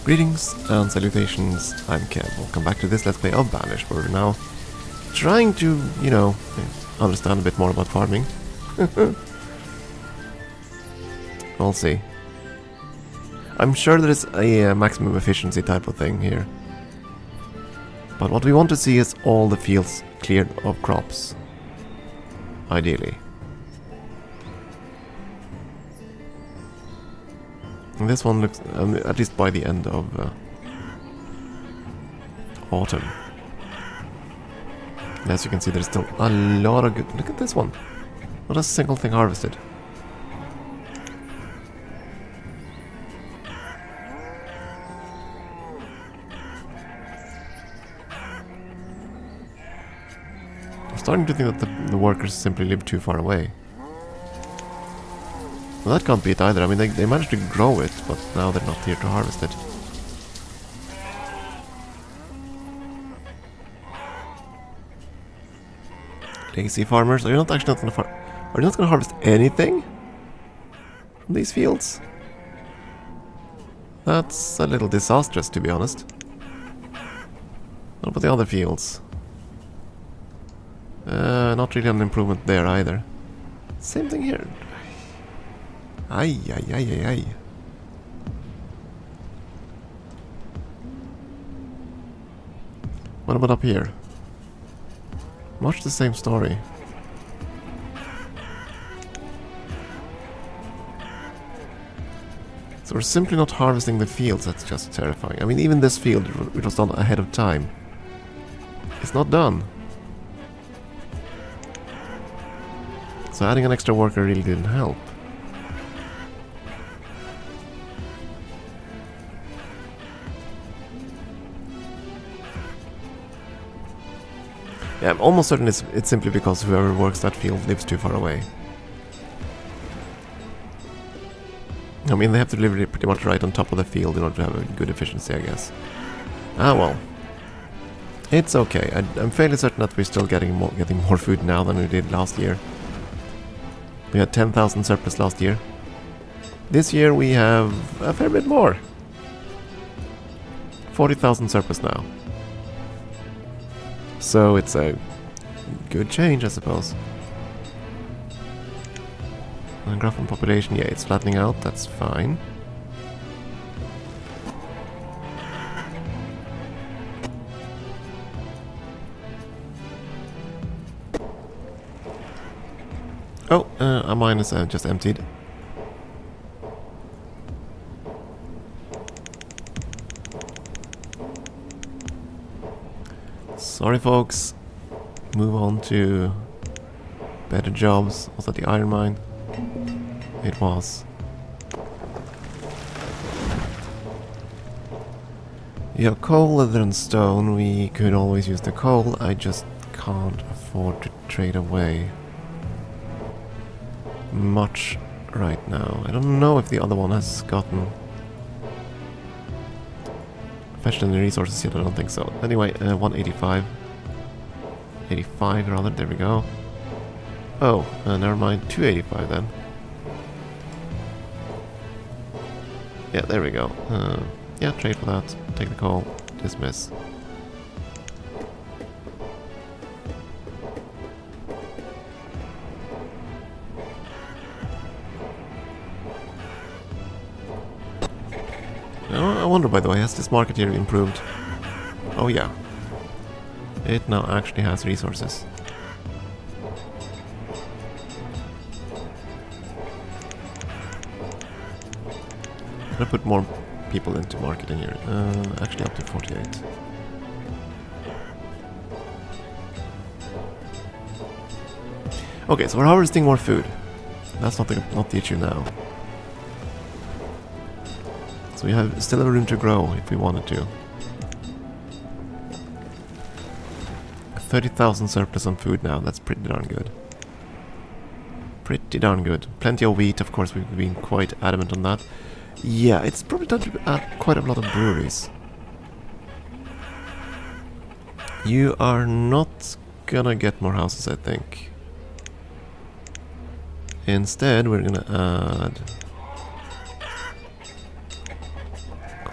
Greetings and salutations, I'm Kev. Welcome back to this Let's Play of Banished, where we're now trying to, you know, understand a bit more about farming. We'll see. I'm sure there's a maximum efficiency type of thing here. But what we want to see is all the fields cleared of crops. Ideally. And this one looks, at least by the end of autumn. As you can see, there's still a lot of good... Look at this one. Not a single thing harvested. I'm starting to think that the workers simply live too far away. Well, that can't be it either. I mean, they managed to grow it, but now they're not here to harvest it. Lazy farmers, are you not actually not gonna are you not gonna harvest anything from these fields? That's a little disastrous, to be honest. What about the other fields? Not really an improvement there either. Same thing here. Ay, ay, ay, ay, ay. What about up here? Much the same story. So we're simply not harvesting the fields, that's just terrifying. I mean, even this field, which was done ahead of time, it's not done. So adding an extra worker really didn't help. Yeah, I'm almost certain it's simply because whoever works that field lives too far away. I mean, they have to live pretty much right on top of the field in order to have a good efficiency, I guess. Ah, well. It's okay. I'm fairly certain that we're still getting more food now than we did last year. We had 10,000 surplus last year. This year we have a fair bit more. 40,000 surplus now. So it's a good change, I suppose. And graph on population, yeah, it's flattening out, that's fine. Oh, our mine is just emptied. Sorry folks, move on to better jobs. Was that the iron mine? It was. Yeah, coal, leather and stone, we could always use the coal, I just can't afford to trade away much right now. I don't know if the other one has gotten fetched any resources yet, I don't think so. Anyway, 185. 85 rather, there we go. Oh, never mind, 285 then. Yeah, there we go. Yeah, trade for that. Take the call. Dismiss. I wonder, by the way, has this market here improved? Oh yeah. It now actually has resources. I'm gonna put more people into marketing here. Actually up to 48. Okay, so we're harvesting more food. That's not the issue now. So we still have room to grow if we wanted to. 30,000 surplus on food now, that's pretty darn good. Pretty darn good. Plenty of wheat, of course, we've been quite adamant on that. Yeah, it's probably time to add quite a lot of breweries. You are not gonna get more houses, I think. Instead, we're gonna add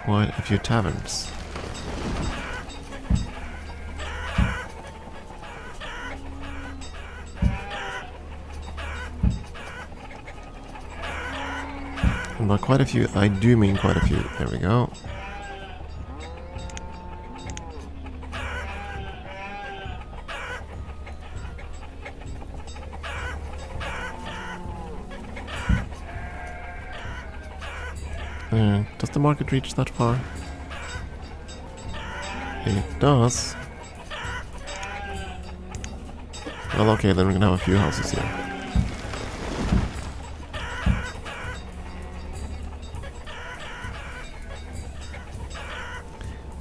quite a few taverns. And by quite a few, I do mean quite a few. There we go. Does the market reach that far? It does. Well, okay, then we're gonna have a few houses here.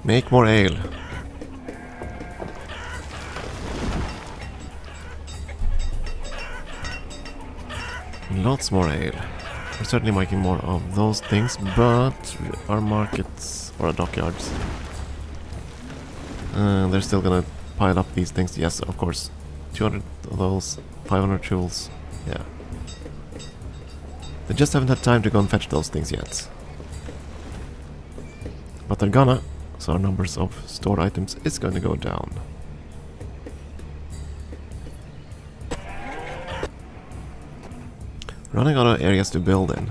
Make more ale. Lots more ale. We're certainly making more of those things, but our markets or our dockyards, they're still gonna pile up these things. Yes, of course. 200 of those, 500 tools. Yeah. They just haven't had time to go and fetch those things yet. But they're gonna, so our numbers of stored items is going to go down. Running out of areas to build in.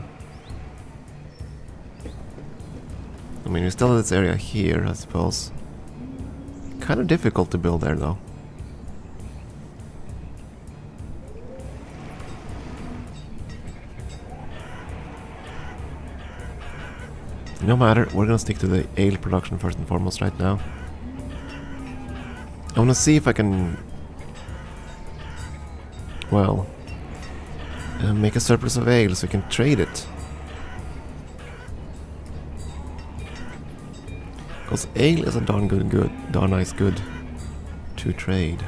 I mean, we still have this area here, I suppose. Kind of difficult to build there, though. No matter, we're gonna stick to the ale production first and foremost right now. I wanna see if I can... well... make a surplus of ale so we can trade it. Because ale is a darn nice good to trade.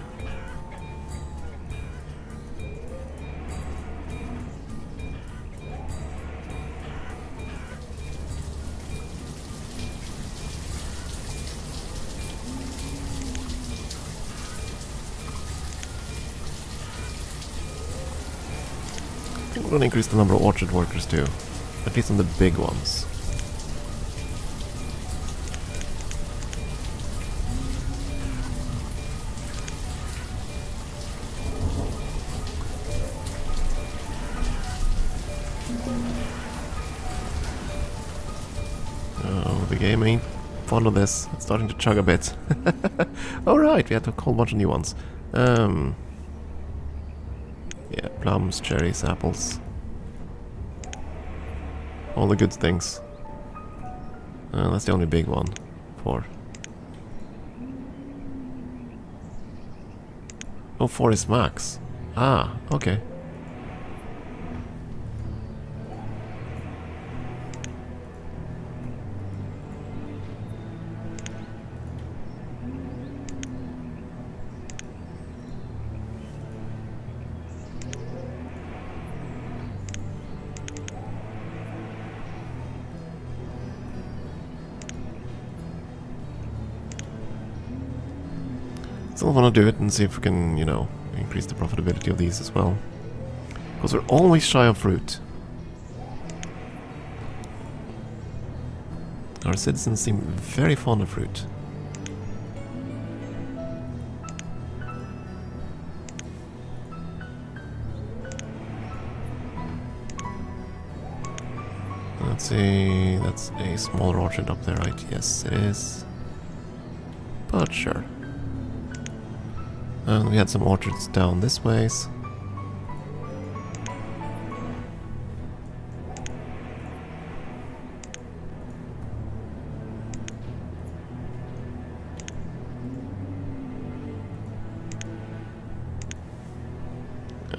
I'm going to increase the number of orchard workers too, at least on the big ones. Oh, the game ain't fond of this. It's starting to chug a bit. Alright, we had a whole bunch of new ones. Yeah, plums, cherries, apples. All the good things. That's the only big one. 4. Oh, 4 is max. Ah, okay. Still want to do it and see if we can, you know, increase the profitability of these as well. Because we're always shy of fruit. Our citizens seem very fond of fruit. Let's see, that's a smaller orchard up there, right? Yes, it is. But sure. And we had some orchards down this ways.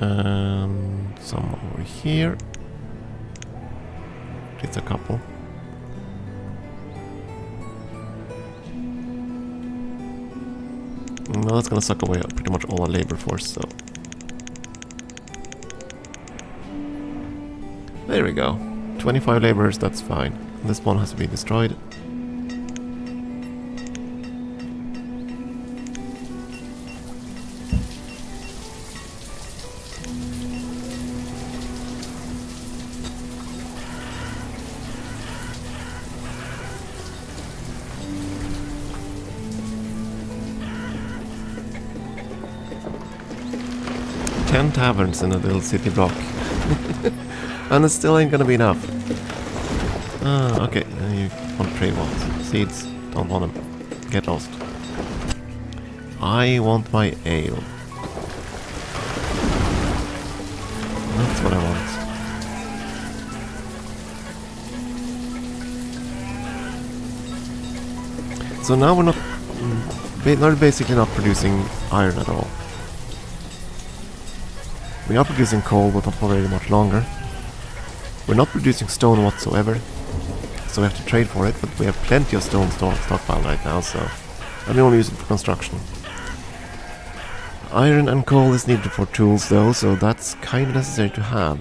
And some over here. Just a couple. Well, that's gonna suck away pretty much all our labor force, so... there we go. 25 laborers, that's fine. This one has to be destroyed. 10 taverns in a little city block. And it still ain't gonna be enough. Okay, you want to trade what? Seeds? Don't want them. Get lost. I want my ale. That's what I want. So now we're basically not producing iron at all. We are producing coal, but not for very much longer. We're not producing stone whatsoever, so we have to trade for it, but we have plenty of stone stockpile right now, so... And we only use it for construction. Iron and coal is needed for tools though, so that's kind of necessary to have.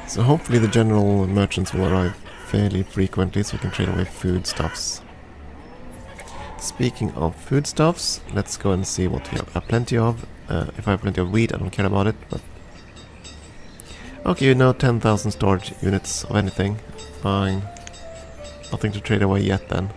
So hopefully the general merchants will arrive fairly frequently so we can trade away foodstuffs. Speaking of foodstuffs, let's go and see what we have plenty of. If I have plenty of wheat, I don't care about it, but... Okay, you know, 10,000 storage units of anything. Fine. Nothing to trade away yet then.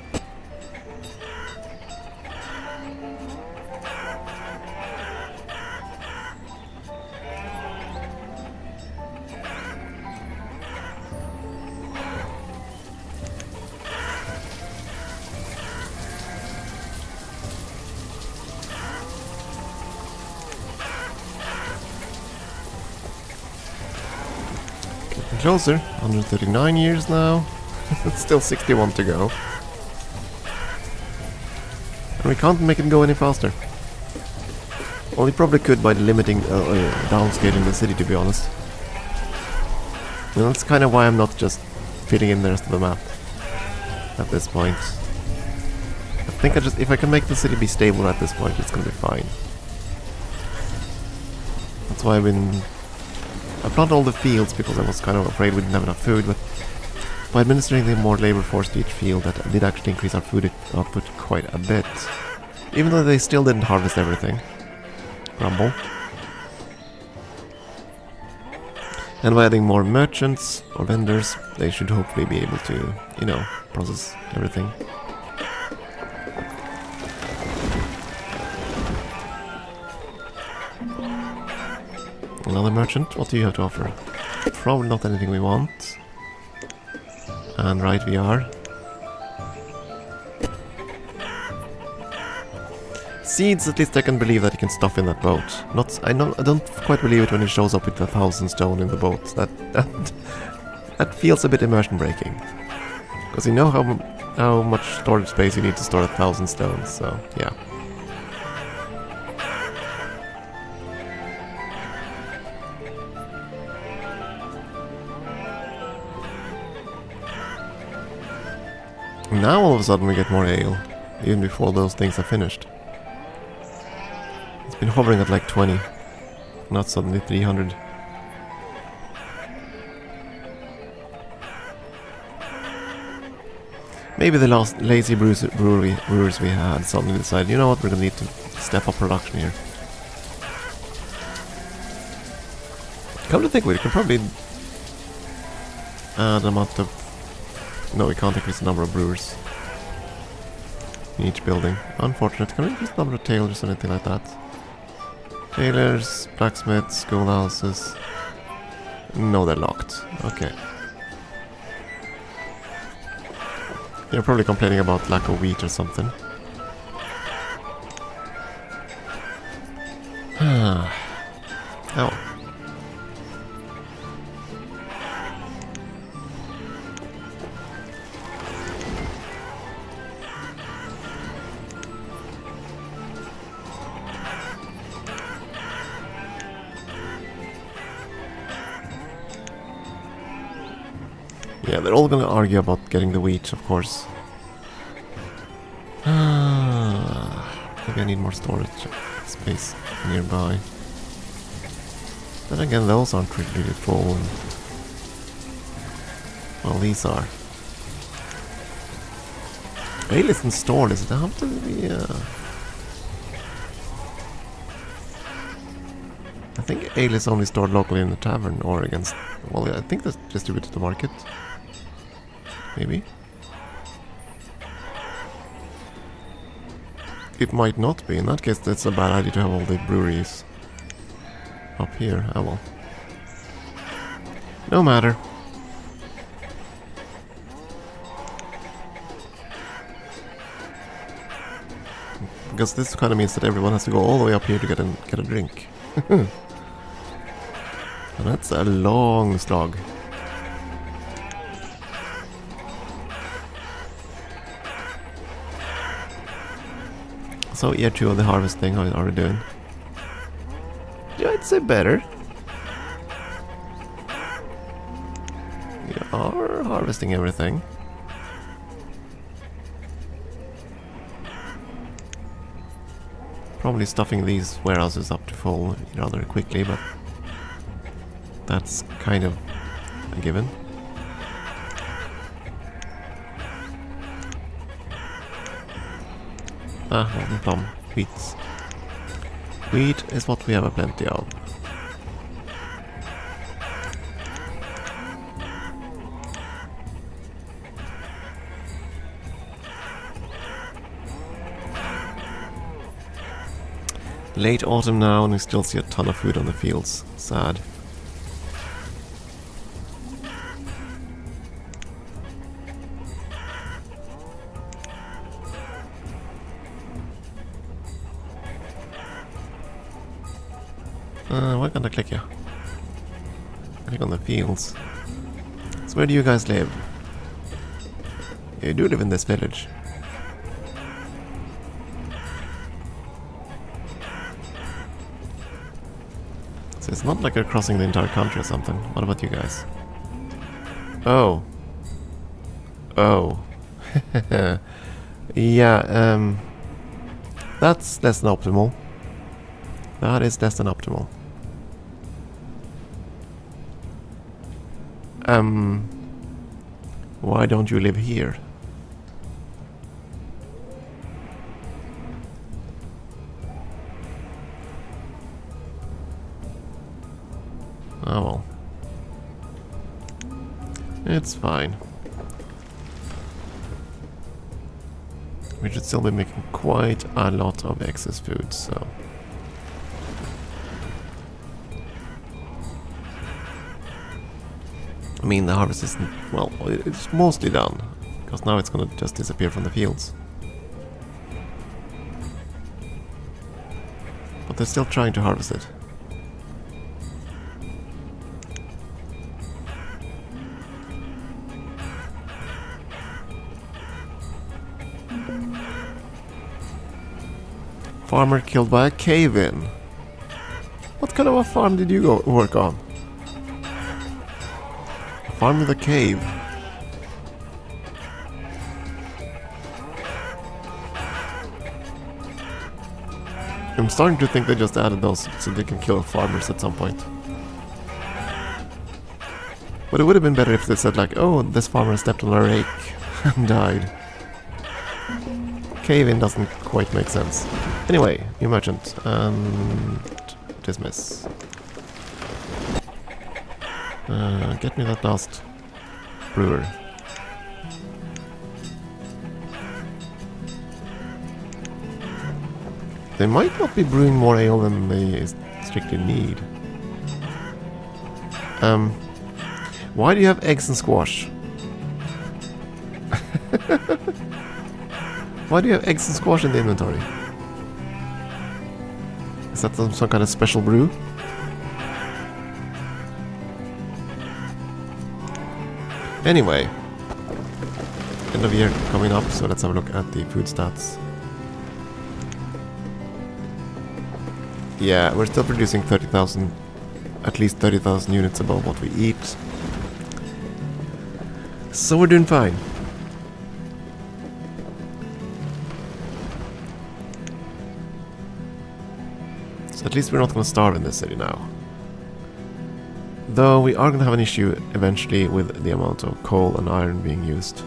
Closer, 139 years now. It's still 61 to go. And we can't make it go any faster. Well, we probably could by limiting, downscaling the city, to be honest. And that's kind of why I'm not just filling in the rest of the map at this point. I think if I can make the city be stable at this point, it's gonna be fine. That's why I planted all the fields because I was kind of afraid we didn't have enough food, but by administering the more labor force to each field, that did actually increase our food output quite a bit. Even though they still didn't harvest everything. Grumble. And by adding more merchants or vendors, they should hopefully be able to, you know, process everything. Another merchant, what do you have to offer? Probably not anything we want. And right we are. Seeds, at least I can believe that he can stuff in that boat. I don't quite believe it when he shows up with 1,000 stone in the boat. That feels a bit immersion breaking. Because you know how much storage space you need to store 1,000 stones, so yeah. Now all of a sudden we get more ale, even before those things are finished. It's been hovering at like 20, not suddenly 300. Maybe the last lazy brewers we had suddenly decided, you know what, we're gonna need to step up production here. Come to think of it, we can probably add the amount of... No, we can't increase the number of brewers in each building. Unfortunate. Can we increase the number of tailors or anything like that? Tailors, blacksmiths, schoolhouses. No, they're locked. Okay. You're probably complaining about lack of wheat or something. Oh. Yeah, they're all gonna argue about getting the wheat, of course. Maybe I need more storage space nearby. Then again, those aren't really full. Well, these are. Ale isn't stored, is it? How do we... I think ale is only stored locally in the tavern or against... Well, I think that's distributed to the market. maybe? It might not be. In that case, that's a bad idea to have all the breweries up here. Oh well. No matter. Because this kind of means that everyone has to go all the way up here to get a drink. And that's a long slog. So year 2 of the harvesting, how are we doing? Yeah, I'd say better. We are harvesting everything. Probably stuffing these warehouses up to full rather quickly, but that's kind of a given. Ah, golden plum. Wheat. Wheat is what we have a plenty of. Late autumn now, and we still see a ton of food on the fields. Sad. Why can't I click here? Click on the fields. So where do you guys live? You do live in this village. So it's not like you're crossing the entire country or something. What about you guys? Oh. Oh. Yeah, that's less than optimal. That is less than optimal. Why don't you live here? Oh well. It's fine. We should still be making quite a lot of excess food, so... I mean, the harvest isn't... well, it's mostly done. Because now it's gonna just disappear from the fields. But they're still trying to harvest it. Farmer killed by a cave-in. What kind of a farm did you go work on? A farm with a cave. I'm starting to think they just added those so they can kill farmers at some point. But it would have been better if they said like, oh, this farmer stepped on a rake and died. Cave-in doesn't quite make sense. Anyway, new merchant, and dismiss. Get me that last brewer. They might not be brewing more ale than they strictly need. Why do you have eggs and squash? Why do you have eggs and squash in the inventory? Is that some kind of special brew? Anyway, end of year coming up, so let's have a look at the food stats. Yeah, we're still producing 30,000, at least 30,000 units above what we eat. So we're doing fine. So at least we're not going to starve in this city now. Though we are going to have an issue eventually with the amount of coal and iron being used.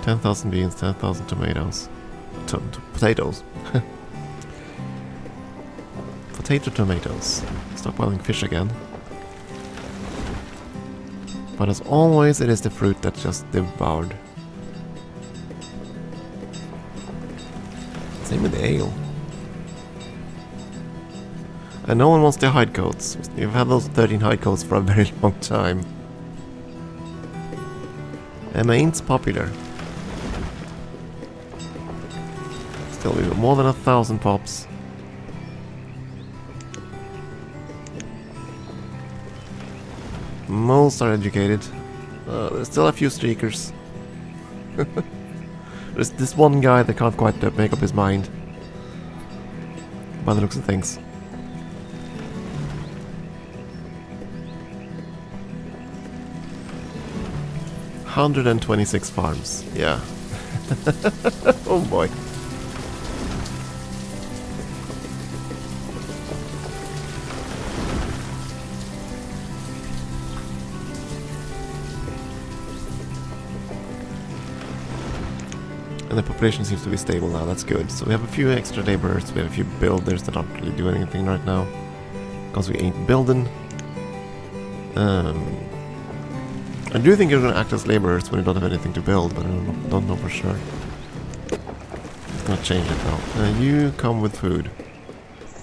10,000 beans, 10,000 tomatoes. Potatoes. Potato tomatoes. Stockpiling fish again. But as always, it is the fruit that's just devoured. Same with the ale. And no one wants their hide coats. We've had those 13 hide coats for a very long time. And ain't popular. Still, we've got more than 1,000 pops. Most are educated. There's still a few streakers. There's this one guy that can't quite make up his mind. By the looks of things. 126 farms, yeah. Oh boy. And the population seems to be stable now, that's good. So we have a few extra laborers, we have a few builders that aren't really doing anything right now. Because we ain't building. I do think you're going to act as laborers when you don't have anything to build, but I don't know for sure. It's going to change it now. You come with food,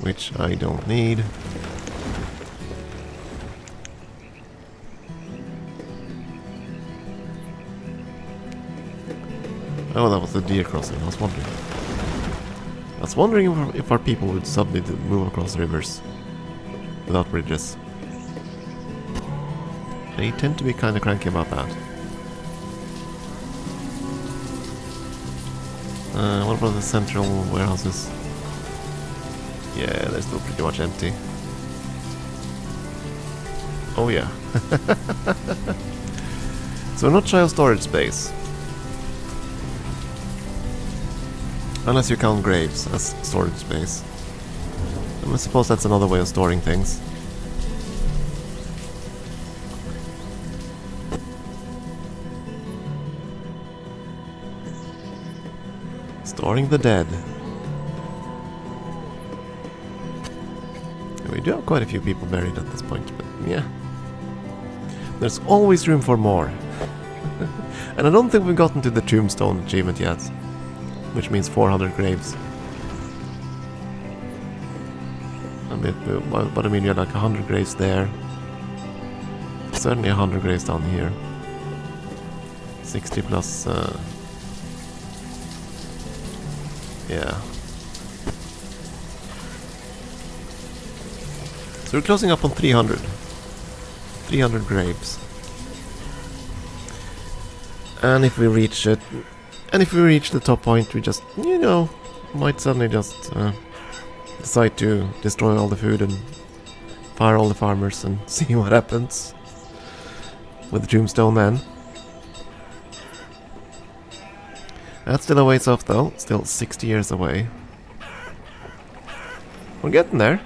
which I don't need. Oh, that was the deer crossing, I was wondering. I was wondering if our people would suddenly move across rivers without bridges. They tend to be kind of cranky about that. What about the central warehouses? Yeah, they're still pretty much empty. Oh yeah. So we're not shy of storage space. Unless you count graves as storage space. I suppose that's another way of storing things. Storing the dead. We do have quite a few people buried at this point, but yeah. There's always room for more. And I don't think we've gotten to the tombstone achievement yet. Which means 400 graves. But I mean, you had like 100 graves there. Certainly 100 graves down here. 60 plus... yeah. So we're closing up on 300. 300 graves. And if we reach it... And if we reach the top point, we just, you know, might suddenly just decide to destroy all the food and fire all the farmers and see what happens with the tombstone then. That's still a ways off though, still 60 years away. We're getting there.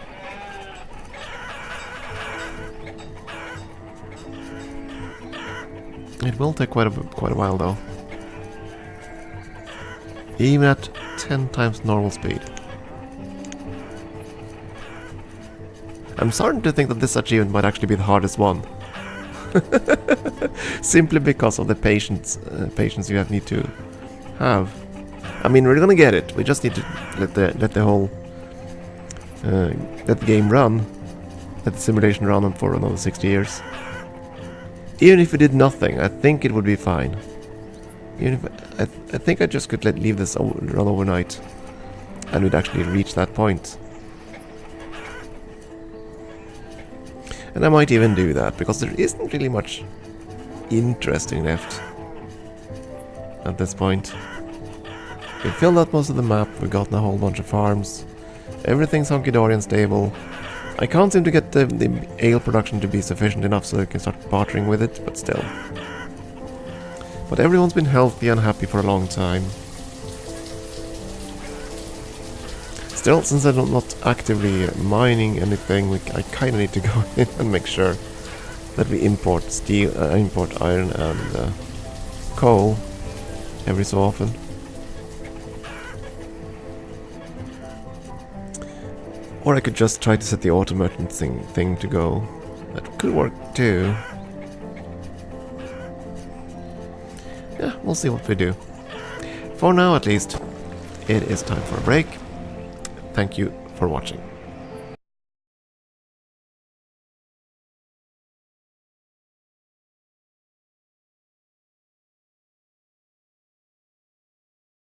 It will take quite a while though. Even at 10 times normal speed. I'm starting to think that this achievement might actually be the hardest one. Simply because of the patience you need to have. I mean, we're gonna get it. We just need to let the whole let the game run, let the simulation run on for another 60 years. Even if we did nothing, I think it would be fine. Even if I think I just could leave this run overnight, and we'd actually reach that point. And I might even do that, because there isn't really much interesting left at this point. We've filled out most of the map, we've gotten a whole bunch of farms, everything's hunky-dory and stable. I can't seem to get the ale production to be sufficient enough so I can start bartering with it, but still. But everyone's been healthy and happy for a long time. Still, since I'm not actively mining anything, I kind of need to go in and make sure that we import steel, import iron and coal every so often. Or I could just try to set the auto merchant thing to go. That could work too. we'll see what we do. For now, at least, it is time for a break. Thank you for watching.